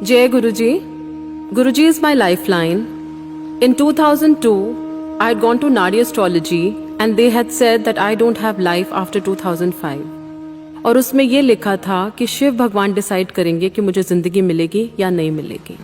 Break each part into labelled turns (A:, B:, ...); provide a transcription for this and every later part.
A: Jai Guruji. Guruji is my lifeline. In 2002, I had gone to Nadi astrology and they had said that I don't have life after 2005. और उसमें ये लिखा था कि शिव भगवान decide करेंगे कि मुझे जिंदगी मिलेगी या नहीं मिलेगी।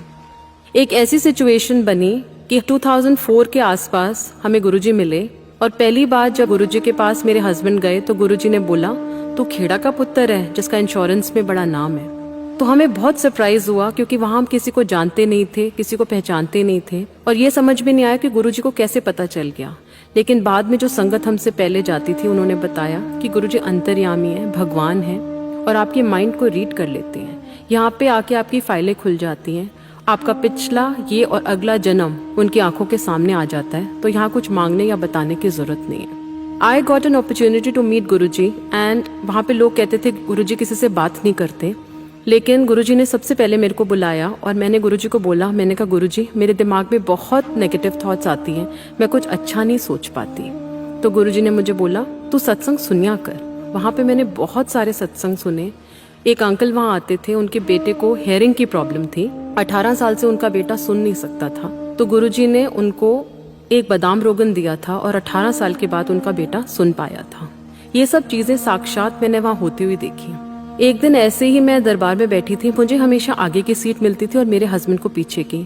A: एक ऐसी सिचुएशन बनी कि 2004 के आसपास हमें गुरुजी मिले और पहली बार जब गुरुजी के पास मेरे हस्बैंड गए तो गुरुजी ने बोला तू खेड़ा का पुत्र है जिसका इंश्योरेंस में बड़ा नाम है। तो हमें बहुत सरप्राइज हुआ क्योंकि वहां हम किसी को जानते नहीं थे, किसी को पहचानते नहीं थे और ये समझ में नहीं आया कि गुरुजी को कैसे पता चल गया। लेकिन बाद में जो संगत हमसे पहले जाती थी उन्होंने बताया कि गुरुजी अंतर्यामी है, भगवान है और आपके माइंड को रीड कर लेते हैं। यहाँ पे आके आपकी फाइलें खुल जाती हैं, आपका पिछला ये और अगला जन्म उनकी आंखों के सामने आ जाता है। तो यहाँ कुछ मांगने या बताने की जरूरत नहीं है। I got an opportunity to meet Guruji and वहाँ पे लोग कहते थे गुरुजी किसी से बात नहीं करते, लेकिन गुरुजी ने सबसे पहले मेरे को बुलाया और मैंने गुरुजी को बोला, मैंने कहा गुरुजी मेरे दिमाग में बहुत नेगेटिव थॉट्स आती हैं, मैं कुछ अच्छा नहीं सोच पाती। तो गुरुजी ने मुझे बोला तू सत्संग सुनिया कर। वहाँ पे मैंने बहुत सारे सत्संग सुने। एक अंकल वहाँ आते थे, उनके बेटे को हेयरिंग की प्रॉब्लम थी, 18 साल से उनका बेटा सुन नहीं सकता था। तो गुरुजी ने उनको एक बादाम रोगन दिया था और 18 साल के बाद उनका बेटा सुन पाया था। ये सब चीजें साक्षात मैंने वहाँ होती हुई देखी। एक दिन ऐसे ही मैं दरबार में बैठी थी, मुझे हमेशा आगे की सीट मिलती थी और मेरे हस्बैंड को पीछे की।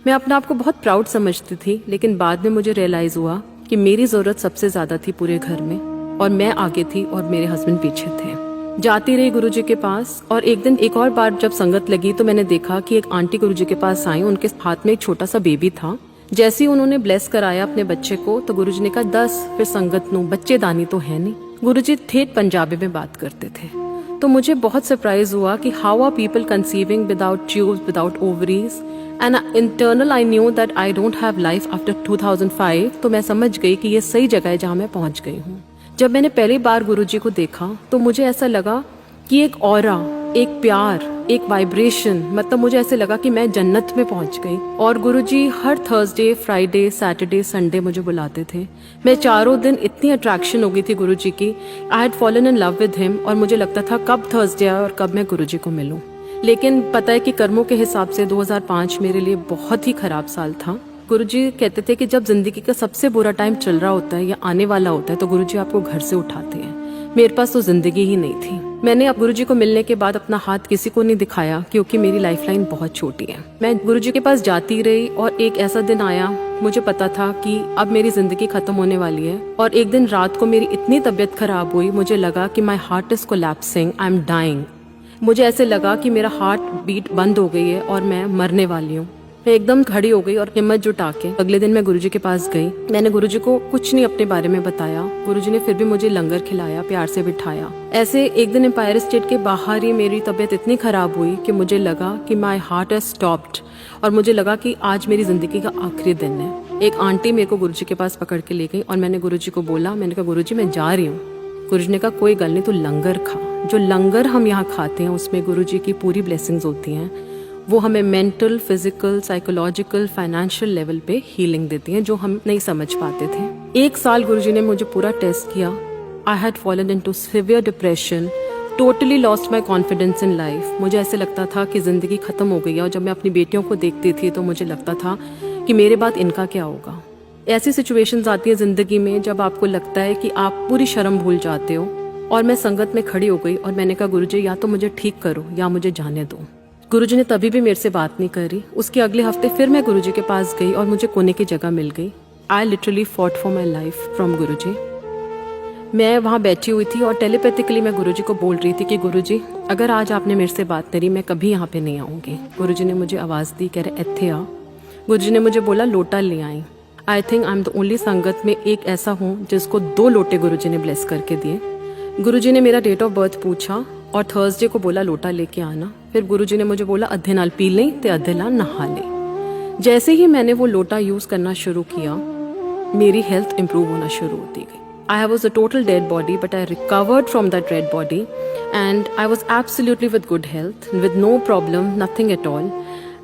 A: मैं अपने आप को बहुत प्राउड समझती थी, लेकिन बाद में मुझे रियलाइज हुआ कि मेरी जरूरत सबसे ज्यादा थी पूरे घर में और मैं आगे थी और मेरे हस्बैंड पीछे थे। जाती रही गुरुजी के पास और एक दिन एक और बार जब संगत लगी तो मैंने देखा कि एक आंटी गुरुजी के पास आई, उनके हाथ में एक छोटा सा बेबी था। जैसे ही उन्होंने ब्लेस कराया अपने बच्चे को तो गुरुजी ने कहा 10 फिर संगत नू बच्चे दानी तो है नहीं। गुरुजी ठेठ पंजाबी में बात करते थे। तो मुझे बहुत सरप्राइज हुआ कि how are people conceiving without tubes, without ovaries and internal I knew that I don't have life after 2005। तो मैं समझ गई कि ये सही जगह है जहाँ मैं पहुंच गई हूँ। जब मैंने पहली बार गुरुजी को देखा तो मुझे ऐसा लगा कि एक ऑरा, एक प्यार, एक वाइब्रेशन, मतलब मुझे ऐसे लगा कि मैं जन्नत में पहुंच गई। और गुरुजी हर थर्सडे, फ्राइडे, सैटरडे, संडे मुझे बुलाते थे। मैं चारों दिन इतनी अट्रैक्शन हो गई थी गुरुजी की, I had fallen in love with him और मुझे लगता था कब थर्सडे आए और कब मैं गुरुजी को मिलूं। लेकिन पता है कि कर्मों के हिसाब से 2005 मेरे लिए बहुत ही खराब साल था। गुरुजी कहते थे कि जब जिंदगी का सबसे बुरा टाइम चल रहा होता है या आने वाला होता है तो गुरुजी आपको घर से उठाते हैं। मेरे पास तो जिंदगी ही नहीं थी। मैंने अब गुरुजी को मिलने के बाद अपना हाथ किसी को नहीं दिखाया क्योंकि मेरी लाइफलाइन बहुत छोटी है। मैं गुरुजी के पास जाती रही और एक ऐसा दिन आया, मुझे पता था कि अब मेरी जिंदगी खत्म होने वाली है। और एक दिन रात को मेरी इतनी तबीयत खराब हुई, मुझे लगा कि my heart is collapsing, I am dying. मुझे ऐसे लगा कि मेरा हार्ट बीट बंद हो गई है और मैं मरने वाली हूँ। मैं एकदम खड़ी हो गई और हिम्मत जुटा के अगले दिन मैं गुरुजी के पास गई। मैंने गुरुजी को कुछ नहीं अपने बारे में बताया। गुरुजी ने फिर भी मुझे लंगर खिलाया, प्यार से बिठाया। ऐसे एक दिन एम्पायर स्टेट के बाहर ही मेरी तबीयत इतनी खराब हुई कि मुझे लगा कि माई हार्ट हैज स्टॉप्ड और मुझे लगा कि आज मेरी जिंदगी का आखिरी दिन है। एक आंटी मेरे को गुरुजी के पास पकड़ के ले गई और मैंने गुरुजी को बोला, मैंने कहा गुरुजी मैं जा रही हूँ। गुरुजी ने कहा कोई गल नहीं, तू लंगर खा। जो लंगर हम यहाँ खाते हैं उसमें गुरुजी की पूरी ब्लेसिंग्स होती हैं। वो हमें mental, physical, psychological, financial level पे हीलिंग देती हैं जो हम नहीं समझ पाते थे। 1 साल गुरुजी ने मुझे पूरा टेस्ट किया। I had fallen into severe depression, totally lost my confidence in life. मुझे ऐसे लगता था कि जिंदगी खत्म हो गई है और जब मैं अपनी बेटियों को देखती थी तो मुझे लगता था कि मेरे बाद इनका क्या होगा। ऐसी सिचुएशंस आती है जिंदगी में जब आपको लगता है कि आप पूरी शर्म भूल जाते हो। और मैं संगत में खड़ी हो गई और मैंने कहा गुरुजी या तो मुझे ठीक करो या मुझे जाने दो। गुरुजी ने तभी भी मेरे से बात नहीं करी। उसके अगले हफ्ते फिर मैं गुरुजी के पास गई और मुझे कोने की जगह मिल गई। I literally fought for my life from Guruji. मैं वहाँ बैठी हुई थी और टेलीपैथिकली मैं गुरुजी को बोल रही थी कि गुरुजी अगर आज आपने मेरे से बात करी मैं कभी यहाँ पे नहीं आऊँगी। गुरुजी ने मुझे आवाज़ दी, कह रहे इत्थे आ। गुरुजी ने मुझे बोला लोटा ले आई। I think I am the only sangat में एक ऐसा हूँ जिसको 2 लोटे गुरुजी ने ब्लेस करके दिए। गुरुजी ने मेरा डेट ऑफ बर्थ पूछा और थर्सडे को बोला लोटा लेके आना। फिर गुरुजी ने मुझे बोला अद्धे नाल पी लें ते अद्धे नाल नहा लें। जैसे ही मैंने वो लोटा यूज करना शुरू किया मेरी हेल्थ इंप्रूव होना शुरू होती गई। I was a total dead body but I recovered from that dead body and I was absolutely with good health, with no problem, nothing at all.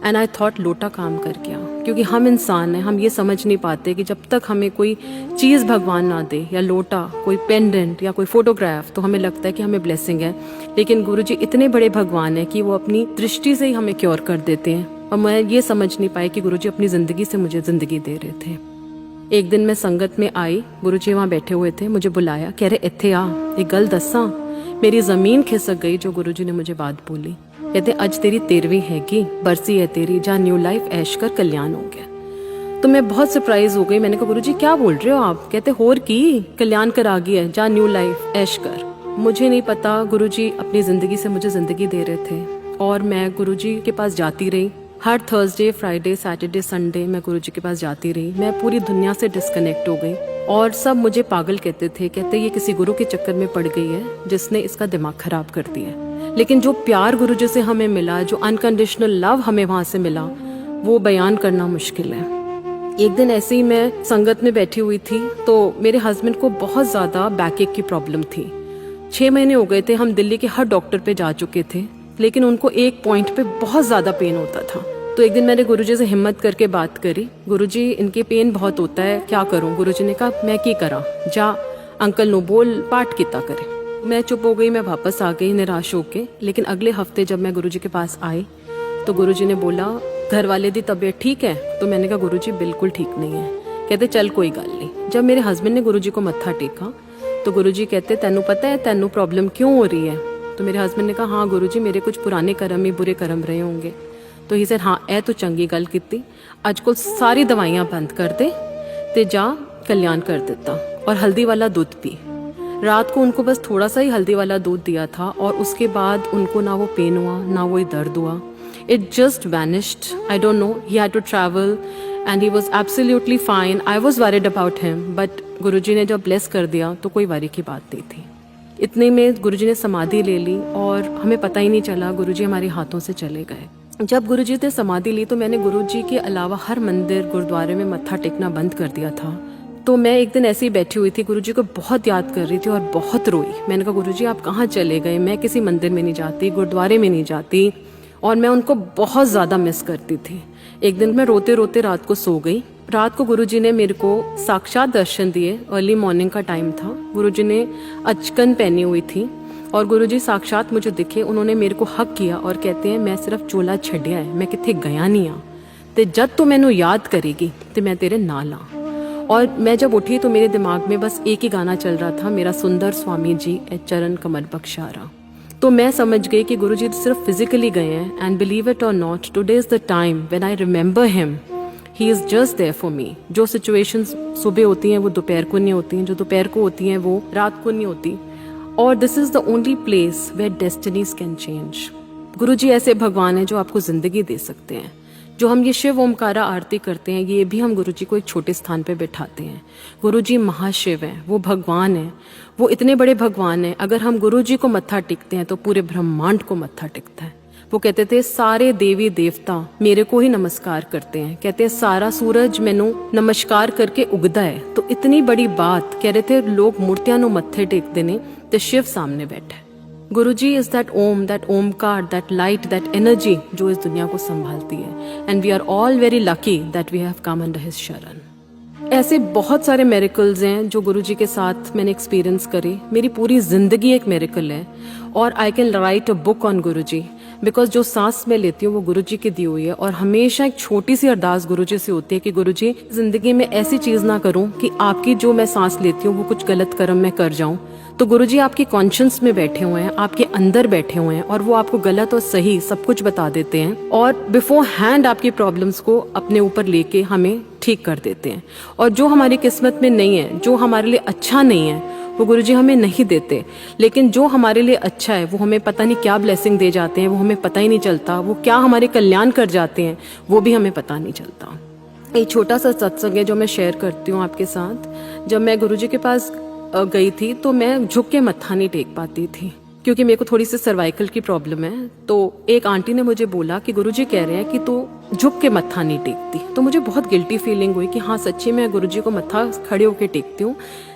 A: And I thought lotta काम कर गया। क्योंकि हम इंसान हैं, हम ये समझ नहीं पाते कि जब तक हमें कोई चीज़ भगवान ना दे, या लोटा, कोई पेंडेंट या कोई फोटोग्राफ, तो हमें लगता है कि हमें ब्लेसिंग है। लेकिन गुरुजी इतने बड़े भगवान हैं कि वो अपनी दृष्टि से ही हमें क्योर कर देते हैं। और मैं ये समझ नहीं पाई कि गुरुजी अपनी ज़िंदगी से मुझे ज़िंदगी दे रहे थे। एक दिन मैं संगत में आई, गुरुजी वहाँ बैठे हुए थे, मुझे बुलाया, कह रहे इत्थे आ, एक गल दसा। मेरी ज़मीन खिसक गई जो गुरुजी ने मुझे बात बोली। कहते अज तेरी 13वीं हैगी, बरसी है तेरी, जा न्यू लाइफ ऐश कर, कल्याण हो गया। तो मैं बहुत सरप्राइज हो गई। मैंने कहा गुरुजी क्या बोल रहे हो आप? कहते होर की, कल्याण कर आ गई है, जा न्यू लाइफ ऐश कर। मुझे नहीं पता, गुरुजी अपनी ज़िंदगी से मुझे ज़िंदगी दे रहे थे और मैं गुरुजी के पास जाती रही। हर थर्सडे, फ्राइडे, सैटरडे, संडे मैं गुरुजी के पास जाती रही। मैं पूरी दुनिया से डिस्कनेक्ट हो गई और सब मुझे पागल कहते थे। कहते ये किसी गुरु के चक्कर में पड़ गई है जिसने इसका दिमाग खराब कर दिया। लेकिन जो प्यार गुरुजी से हमें मिला, जो अनकंडीशनल लव हमें वहाँ से मिला, वो बयान करना मुश्किल है। एक दिन ऐसे ही मैं संगत में बैठी हुई थी तो मेरे हस्बैंड को बहुत ज़्यादा बैकएक की प्रॉब्लम थी। 6 महीने हो गए थे, हम दिल्ली के हर डॉक्टर पे जा चुके थे, लेकिन उनको एक पॉइंट पे बहुत ज़्यादा पेन होता था। तो एक दिन मैंने गुरुजी से हिम्मत करके बात करी, गुरुजी इनके पेन बहुत होता है, क्या करूं? गुरुजी ने कहा मैं की करा, जा अंकल नो बोल पाठ किता करे। मैं चुप हो गई, मैं वापस आ गई निराश होके। लेकिन अगले हफ्ते जब मैं गुरुजी के पास आई तो गुरुजी ने बोला घर वाले दी तबीयत ठीक है? तो मैंने कहा गुरुजी बिल्कुल ठीक नहीं है। कहते चल कोई गल नहीं। जब मेरे हस्बैंड ने गुरुजी को मत्था टेका तो गुरुजी कहते तेनू पता है तेनू प्रॉब्लम क्यों हो रही है? तो मेरे हस्बैंड ने कहा हाँ गुरुजी मेरे कुछ पुराने कर्म ही बुरे कर्म रहे होंगे। तो ही सर हाँ ए तो चंगी गल कीती, अजकल सारी दवाइयां बंद कर दे ते जा कल्याण कर देता और हल्दी वाला दूध पी। रात को उनको बस थोड़ा सा ही हल्दी वाला दूध दिया था और उसके बाद उनको ना वो पेन हुआ ना वो दर्द हुआ। It just vanished. I don't know, he had to travel and he was absolutely fine. I was worried about him, but Guruji ने जब ब्लेस कर दिया तो कोई वरी की बात नहीं थी। इतने में गुरुजी ने समाधि ले ली और हमें पता ही नहीं चला, गुरुजी हमारे हाथों से चले गए। जब गुरुजी ने समाधि ली तो मैंने गुरुजी के अलावा हर मंदिर गुरुद्वारे में मत्था टेकना बंद कर दिया था। तो मैं एक दिन ऐसे ही बैठी हुई थी, गुरुजी को बहुत याद कर रही थी और बहुत रोई। मैंने कहा गुरुजी आप कहाँ चले गए? मैं किसी मंदिर में नहीं जाती, गुरुद्वारे में नहीं जाती और मैं उनको बहुत ज़्यादा मिस करती थी। एक दिन मैं रोते रोते रात को सो गई। रात को गुरुजी ने मेरे को साक्षात दर्शन दिए। अर्ली मॉर्निंग का टाइम था। गुरुजी ने अचकन पहनी हुई थी और गुरुजी साक्षात मुझे दिखे। उन्होंने मेरे को हक किया और कहते हैं मैं सिर्फ चोला छड्या है, मैं किथे गया नहीं हाँ, ते जब तू मैनू याद करेगी तो मैं तेरे नाल हाँ। और मैं जब उठी तो मेरे दिमाग में बस एक ही गाना चल रहा था, मेरा सुंदर स्वामी जी ए चरण कमल बख्शारा। तो मैं समझ गई कि गुरुजी सिर्फ फिजिकली गए हैं। And believe it or not, today is the time when I remember him, he is just there for me. जो सिचुएशंस सुबह होती हैं वो दोपहर को नहीं होती हैं, जो दोपहर को होती हैं वो रात को नहीं होती। और this is the only place where destinies can change. Guruji ऐसे भगवान हैं जो आपको जिंदगी दे सकते हैं। जो हम ये शिव ओमकारा आरती करते हैं ये भी हम गुरुजी को एक छोटे स्थान पे बैठाते हैं। गुरुजी महाशिव हैं, वो भगवान हैं, वो इतने बड़े भगवान हैं। अगर हम गुरुजी को मत्था टेकते हैं तो पूरे ब्रह्मांड को मत्था टेकता है। वो कहते थे सारे देवी देवता मेरे को ही नमस्कार करते हैं। कहते हैं सारा सूरज मैनू नमस्कार करके उगदा है। तो इतनी बड़ी बात कह रहे थे, लोग मूर्तियां नु मत्थे टेकते ने ते शिव सामने बैठा है। Guruji is that Om, that Omkar, that light, that energy जो इस दुनिया को संभालती है। And we are all very lucky that we have come under his sharan. ऐसे बहुत सारे मेरिकल्स हैं जो गुरुजी के साथ मैंने एक्सपीरियंस करे। मेरी पूरी जिंदगी एक मेरिकल है और I can write a book on Guruji, because जो सांस मैं लेती हूँ वो गुरुजी की दी हुई है। और हमेशा एक छोटी सी अरदास गुरुजी से होती है कि गुरुजी जिंदगी में ऐसी चीज ना करूं कि आपकी जो मैं सांस लेती हूँ वो कुछ गलत कर्म मैं कर जाऊं। तो गुरुजी आपकी कॉन्शियस में बैठे हुए हैं, आपके अंदर बैठे हुए हैं और वो आपको गलत और सही सब कुछ बता देते हैं और बिफोर हैंड आपकी प्रॉब्लम्स को अपने ऊपर लेके हमें ठीक कर देते हैं। और जो हमारी किस्मत में नहीं है, जो हमारे लिए अच्छा नहीं है, वो गुरुजी हमें नहीं देते। लेकिन जो हमारे लिए अच्छा है वो हमें पता नहीं क्या ब्लेसिंग दे जाते हैं, वो हमें पता ही नहीं चलता। वो क्या हमारे कल्याण कर जाते हैं वो भी हमें पता नहीं चलता। एक छोटा सा सत्संग है जो मैं शेयर करती हूँ आपके साथ। जब मैं गुरुजी के पास गई थी तो मैं झुक के मत्था नहीं टेक पाती थी क्योंकि मेरे को थोड़ी सी सर्वाइकल की प्रॉब्लम है। तो एक आंटी ने मुझे बोला कि गुरुजी कह रहे हैं कि तू झुक के मत्था नहीं टेकती। तो मुझे बहुत गिल्टी फीलिंग हुई कि हाँ सच्ची मैं गुरुजी को मत्था खड़े होके टेकती हूँ,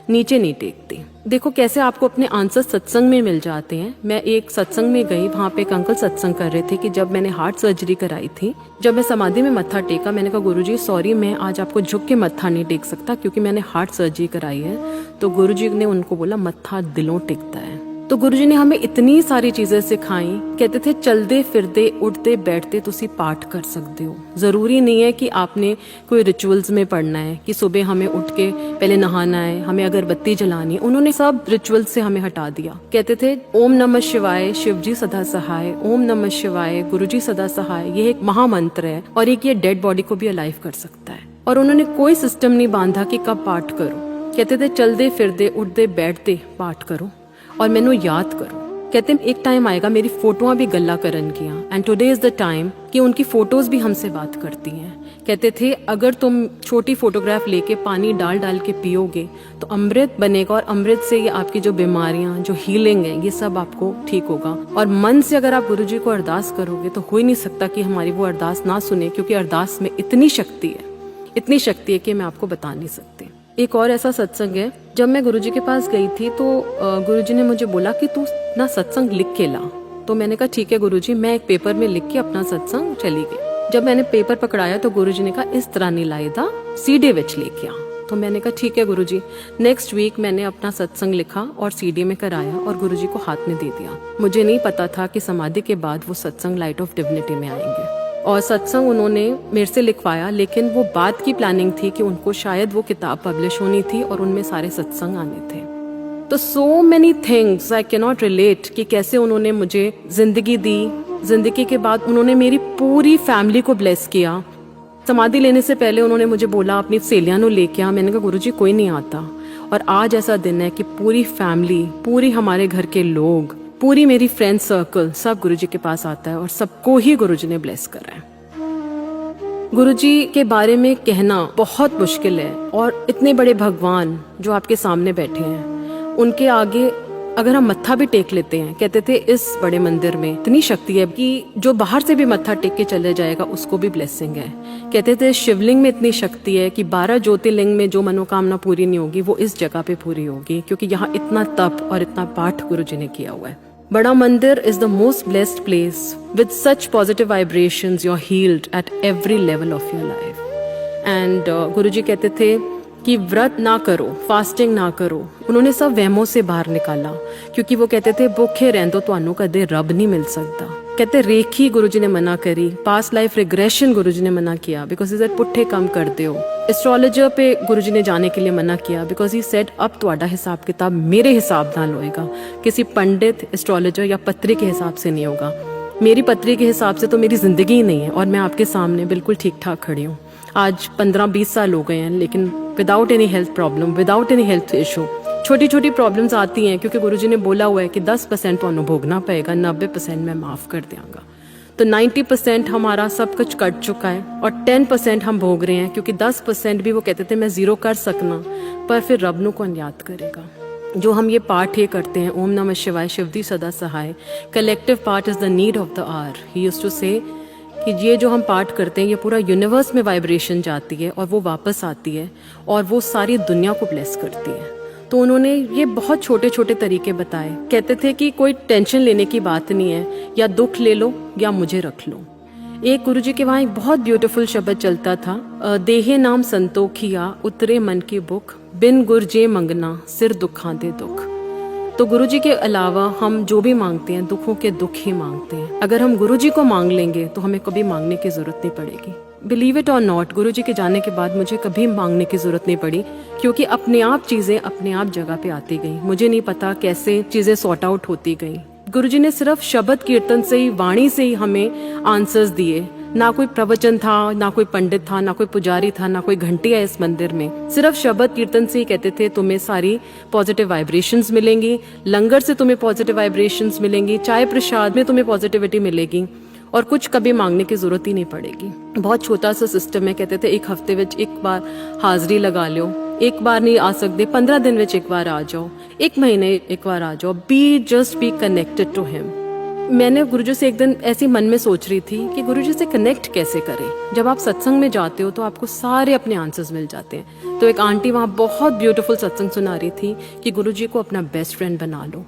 A: नीचे नहीं टेकती। देखो कैसे आपको अपने आंसर सत्संग में मिल जाते हैं। मैं एक सत्संग में गई, वहाँ पे एक अंकल सत्संग कर रहे थे कि जब मैंने हार्ट सर्जरी कराई थी, जब मैं समाधि में मत्था टेका, मैंने कहा गुरुजी सॉरी मैं आज आपको झुक के मत्था नहीं टेक सकता क्योंकि मैंने हार्ट सर्जरी कराई है। तो गुरुजी ने उनको बोला मत्था दिलों टेकता है। तो गुरुजी ने हमें इतनी सारी चीजें सिखाई, कहते थे चलते फिरते उठते बैठते तुसी पाठ कर सकते हो। जरूरी नहीं है कि आपने कोई रिचुअल्स में पढ़ना है कि सुबह हमें उठ के पहले नहाना है, हमें अगरबत्ती जलानी है। उन्होंने सब रिचुअल्स से हमें हटा दिया। कहते थे ओम नमः शिवाय शिव जी सदा सहाय, ओम नमः शिवाय गुरुजी सदा सहाय, ये एक महामंत्र है और एक ये डेड बॉडी को भी अलाइव कर सकता है। और उन्होंने कोई सिस्टम नहीं बांधा कि कब पाठ करो। कहते थे चलते फिरते उठते बैठते पाठ करो और मैनू याद करो। कहते हैं एक टाइम आएगा मेरी फोटोआं भी गल्ला करन गिया and today is the time कि उनकी फोटोज भी हमसे बात करती हैं। कहते थे अगर तुम छोटी फोटोग्राफ लेके पानी डाल डाल के पियोगे तो अमृत बनेगा और अमृत से ये आपकी जो बीमारियां, जो हीलिंग है, ये सब आपको ठीक होगा। और मन से अगर आप गुरुजी को अरदास करोगे तो हो ही नहीं सकता कि हमारी वो अरदास ना सुने, क्योंकि अरदास में इतनी शक्ति है, इतनी शक्ति है कि मैं आपको बता नहीं सकती। एक और ऐसा सत्संग है, जब मैं गुरुजी के पास गई थी तो गुरुजी ने मुझे बोला कि तू ना सत्संग लिख के ला। तो मैंने कहा ठीक है गुरुजी, मैं एक पेपर में लिख के अपना सत्संग चली गई। जब मैंने पेपर पकड़ाया तो गुरुजी ने कहा इस तरह नहीं लाएदा, सीडी विच लेके आ। तो मैंने कहा ठीक है गुरुजी। नेक्स्ट वीक मैंने अपना सत्संग लिखा और सीडी में कराया और गुरुजी को हाथ में दे दिया। मुझे नहीं पता था कि समाधि के बाद वो सत्संग लाइट ऑफ डिविनिटी में आएंगे। और सत्संग उन्होंने मेरे से लिखवाया, लेकिन वो बात की प्लानिंग थी कि उनको शायद वो किताब पब्लिश होनी थी और उनमें सारे सत्संग आने थे। तो so many things I can not relate कि कैसे उन्होंने मुझे जिंदगी दी। जिंदगी के बाद उन्होंने मेरी पूरी फैमिली को ब्लेस किया। समाधि लेने से पहले उन्होंने मुझे बोला अपनी सहेलियां नो लेके आ। मैंने कहा गुरुजी कोई नहीं आता। और आज ऐसा दिन है कि पूरी फैमिली, पूरी हमारे घर के लोग, पूरी मेरी फ्रेंड सर्कल सब गुरुजी के पास आता है और सबको ही गुरुजी ने ब्लेस करा है। गुरुजी के बारे में कहना बहुत मुश्किल है और इतने बड़े भगवान जो आपके सामने बैठे हैं, उनके आगे अगर हम मत्था भी टेक लेते हैं, कहते थे इस बड़े मंदिर में इतनी शक्ति है कि जो बाहर से भी मत्था टेक के चले जाएगा उसको भी ब्लेसिंग है। कहते थे शिवलिंग में इतनी शक्ति है कि 12 ज्योतिर्लिंग में जो मनोकामना पूरी नहीं होगी वो इस जगह पे पूरी होगी, क्योंकि यहाँ इतना तप और इतना पाठ गुरुजी ने किया हुआ है। बड़ा मंदिर is the most blessed place with such positive vibrations. You're healed at every level of your life. And गुरुजी कहते थे कि व्रत ना करो, फास्टिंग ना करो। उन्होंने सब वहमों से बाहर निकाला, क्योंकि वो कहते थे भुखे रहंदो तुहानू कदे रब नहीं मिल सकता। कहते रेखी गुरुजी ने मना करी, पास्ट लाइफ रिग्रेशन गुरुजी ने मना किया बिकॉज इज पुट्ठे कम कर दो। एस्ट्रोलॉजर पे गुरुजी ने जाने के लिए मना किया बिकॉज ही सेड अब तुहाडा हिसाब किताब मेरे हिसाब नाल होएगा, किसी पंडित, एस्ट्रोलॉजर या पत्री के हिसाब से नहीं होगा। मेरी पत्री के हिसाब से तो मेरी जिंदगी ही नहीं है और मैं आपके सामने बिल्कुल ठीक ठाक खड़ी हूँ। आज 15-20 साल हो गए हैं, लेकिन without any health problem, without any health issue. छोटी छोटी प्रॉब्लम्स आती हैं क्योंकि गुरुजी ने बोला हुआ है कि 10% तो भोगना पड़ेगा, 90% मैं माफ कर देंगा। तो 90% हमारा सब कुछ कट चुका है और 10% हम भोग रहे हैं, क्योंकि 10% भी वो कहते थे मैं जीरो कर सकना, पर फिर रब नु कौन याद करेगा। जो हम ये पाठ ये करते हैं, ओम नमः शिवाय शिवजी सदा सहाय, collective part is the need of the hour. He used to say कि ये जो हम पाठ करते हैं ये पूरा यूनिवर्स में वाइब्रेशन जाती है और वो वापस आती है और वो सारी दुनिया को ब्लेस करती है। तो उन्होंने ये बहुत छोटे छोटे तरीके बताए। कहते थे कि कोई टेंशन लेने की बात नहीं है, या दुख ले लो या मुझे रख लो। एक गुरुजी के वहाँ एक बहुत ब्यूटीफुल शब्द चलता था, देहे नाम संतोखिया उतरे मन की बुख, बिन गुरजे मंगना सिर दुखा दे दुख। तो गुरुजी के अलावा हम जो भी मांगते हैं दुखों के दुख ही मांगते हैं। अगर हम गुरुजी को मांग लेंगे तो हमें कभी मांगने की जरूरत नहीं पड़ेगी। बिलीव इट और नॉट, गुरुजी के जाने के बाद मुझे कभी मांगने की जरूरत नहीं पड़ी, क्योंकि अपने आप चीजें अपने आप जगह पे आती गई। मुझे नहीं पता कैसे चीजें सॉर्ट आउट होती गई। गुरुजी ने सिर्फ शब्द कीर्तन से ही, वाणी से ही हमें आंसर्स दिए। ना कोई प्रवचन था, ना कोई पंडित था, ना कोई पुजारी था, ना कोई घंटी है इस मंदिर में। सिर्फ शब्द कीर्तन से ही कहते थे तुम्हें सारी पॉजिटिव वाइब्रेशंस मिलेंगी, लंगर से तुम्हें पॉजिटिव वाइब्रेशंस मिलेंगी, चाय प्रसाद में तुम्हें पॉजिटिविटी मिलेगी और कुछ कभी मांगने की जरूरत ही नहीं पड़ेगी। बहुत छोटा सा सिस्टम है। कहते थे एक हफ्ते विच एक बार हाजिरी लगा लो, एक बार नहीं आ सकते 15 दिन विच एक बार आ जाओ, एक महीने एक बार आ जाओ। Be just be connected to him. मैंने गुरुजी से एक दिन ऐसी मन में सोच रही थी कि गुरुजी से कनेक्ट कैसे करें। जब आप सत्संग में जाते हो तो आपको सारे अपने आंसर्स मिल जाते हैं। तो एक आंटी वहाँ बहुत ब्यूटीफुल सत्संग सुना रही थी कि गुरुजी को अपना बेस्ट फ्रेंड बना लो।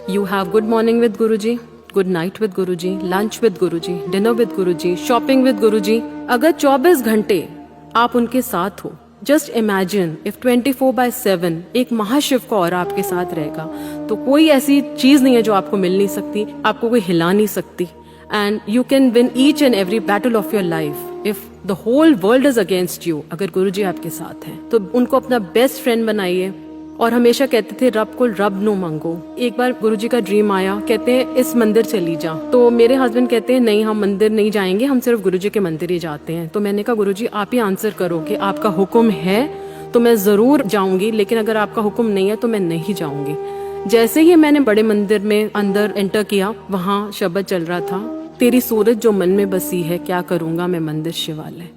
A: You have good morning with Guruji, good night with Guruji, lunch with Guruji, dinner with Guruji, shopping with Guruji. अगर 24 घंटे आप उनके साथ हो, जस्ट इमेजिन इफ 24/7 एक महाशिव का ऑरा आपके साथ रहेगा, तो कोई ऐसी चीज नहीं है जो आपको मिल नहीं सकती, आपको कोई हिला नहीं सकती। And you can win each and every battle of your life if the whole world is against you. अगर गुरुजी आपके साथ हैं तो उनको अपना बेस्ट फ्रेंड बनाइए। और हमेशा कहते थे रब को रब नो मांगो। एक बार गुरुजी का ड्रीम आया, कहते हैं इस मंदिर चली जा। तो मेरे हस्बैंड कहते हैं नहीं, हम मंदिर नहीं जाएंगे, हम सिर्फ गुरुजी के मंदिर ही जाते हैं। तो मैंने कहा गुरुजी आप ही आंसर करो कि आपका हुक्म है तो मैं जरूर जाऊंगी, लेकिन अगर आपका हुक्म नहीं है तो मैं नहीं जाऊंगी। जैसे ही मैंने बड़े मंदिर में अंदर एंटर किया, वहां शब्द चल रहा था, तेरी सूरत जो मन में बसी है, क्या करूंगा मैं मंदिर शिवालय।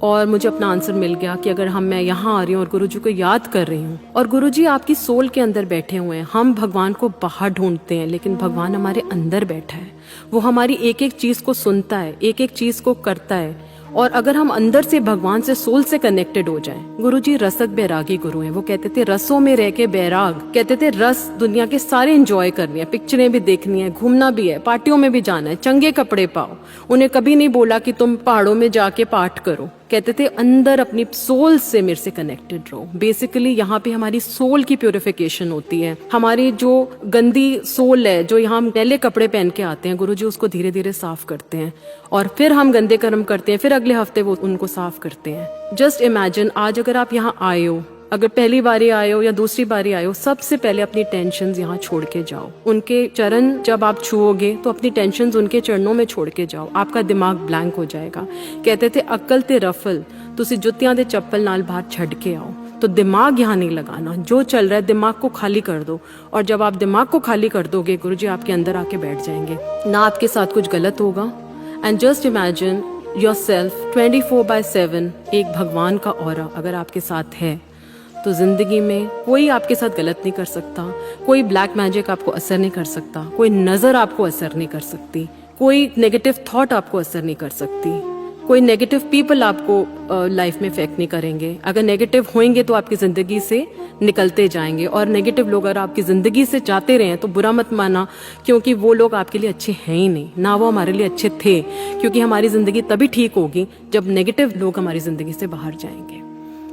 A: और मुझे अपना आंसर मिल गया कि अगर मैं यहाँ आ रही हूँ और गुरुजी को याद कर रही हूँ, और गुरुजी आपकी सोल के अंदर बैठे हुए हैं। हम भगवान को बाहर ढूंढते हैं, लेकिन भगवान हमारे अंदर बैठा है। वो हमारी एक एक चीज को सुनता है, एक एक चीज को करता है। और अगर हम अंदर से भगवान से, सोल से कनेक्टेड हो जाएं। गुरुजी रसक बैरागी गुरु हैं। वो कहते थे रसों में रह के बैराग, कहते थे रस दुनिया के सारे एंजॉय करनी है, पिक्चरें भी देखनी है, घूमना भी है, पार्टियों में भी जाना है, चंगे कपड़े पाओ। उन्हें कभी नहीं बोला कि तुम पहाड़ों में जाके पाठ करो। कहते थे अंदर अपनी सोल से मेरे से कनेक्टेड रहो। बेसिकली यहाँ पे हमारी सोल की प्योरिफिकेशन होती है। हमारी जो गंदी सोल है, जो यहाँ हम मैले कपड़े पहन के आते हैं, गुरुजी उसको धीरे धीरे साफ करते हैं और फिर हम गंदे कर्म करते हैं, फिर अगले हफ्ते वो उनको साफ करते हैं। जस्ट इमेजिन आज अगर आप यहाँ आए हो, अगर पहली बारी आए हो या दूसरी बारी आए हो, सबसे पहले अपनी टेंशन्स यहाँ छोड़ के जाओ। उनके चरण जब आप छुओगे तो अपनी टेंशन्स उनके चरणों में छोड़ के जाओ। आपका दिमाग ब्लैंक हो जाएगा। कहते थे अक्ल ते रफल, तुसी जुत्तियां दे चप्पल नाल बाहर छड़ के आओ। तो दिमाग यहाँ नहीं लगाना, जो चल रहा है दिमाग को खाली कर दो। और जब आप दिमाग को खाली कर दोगे, गुरुजी आपके अंदर आके बैठ जाएंगे। ना आपके साथ कुछ गलत होगा। एंड जस्ट इमेजिन योरसेल्फ 24/7 एक भगवान का ऑरा अगर आपके साथ है, तो जिंदगी में कोई आपके साथ गलत नहीं कर सकता, कोई ब्लैक मैजिक आपको असर नहीं कर सकता, कोई नजर आपको असर नहीं कर सकती, कोई नेगेटिव थॉट आपको असर नहीं कर सकती, कोई नेगेटिव पीपल आपको लाइफ में इफेक्ट नहीं करेंगे। अगर नेगेटिव होंगे तो आपकी जिंदगी से निकलते जाएंगे, और नेगेटिव लोग अगर आपकी जिंदगी से जाते रहे तो बुरा मत माना, क्योंकि वो लोग आपके लिए अच्छे हैं ही नहीं, ना वो हमारे लिए अच्छे थे। क्योंकि हमारी जिंदगी तभी ठीक होगी जब नेगेटिव लोग हमारी जिंदगी से बाहर जाएंगे।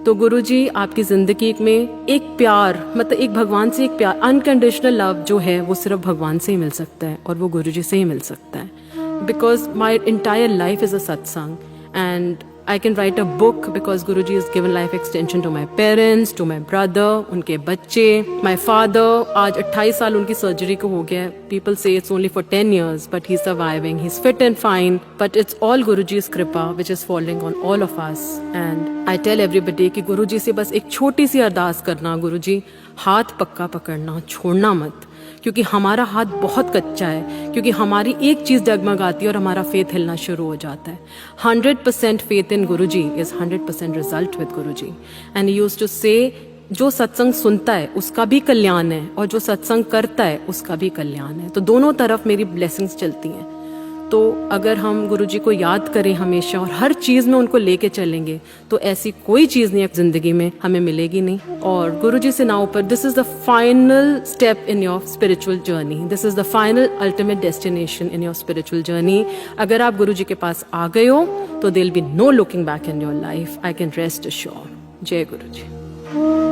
A: तो गुरुजी आपकी जिंदगी में एक प्यार, मतलब एक भगवान से एक प्यार, अनकंडीशनल लव जो है वो सिर्फ भगवान से ही मिल सकता है, और वो गुरुजी से ही मिल सकता है। Because my entire life is a सत्संग, and I can write a book because Guruji has given life extension to my parents, to my brother, उनके बच्चे, my father। आज 28 साल उनकी सर्जरी को हो गया। People say it's only for 10 years, but he's surviving. He's fit and fine, but it's all Guruji's कृपा which is falling on all of us। And I tell everybody कि गुरुजी से बस एक छोटी सी अरदास करना, गुरुजी हाथ पक्का पकड़ना, छोड़ना मत, क्योंकि हमारा हाथ बहुत कच्चा है। क्योंकि हमारी एक चीज डगमगाती है और हमारा फेथ हिलना शुरू हो जाता है। 100% faith in Guruji is 100% result with Guruji. And he used to say जो सत्संग सुनता है उसका भी कल्याण है, और जो सत्संग करता है उसका भी कल्याण है। तो दोनों तरफ मेरी ब्लेसिंग्स चलती हैं। तो अगर हम गुरुजी को याद करें हमेशा और हर चीज में उनको लेके चलेंगे, तो ऐसी कोई चीज नहीं जिंदगी में हमें मिलेगी नहीं। और गुरुजी से ना ऊपर, this is the final step in your spiritual journey, this is the final ultimate destination in your spiritual journey. अगर आप गुरुजी के पास आ गए हो तो there will be no looking back in your life, I can rest assured. जय गुरुजी।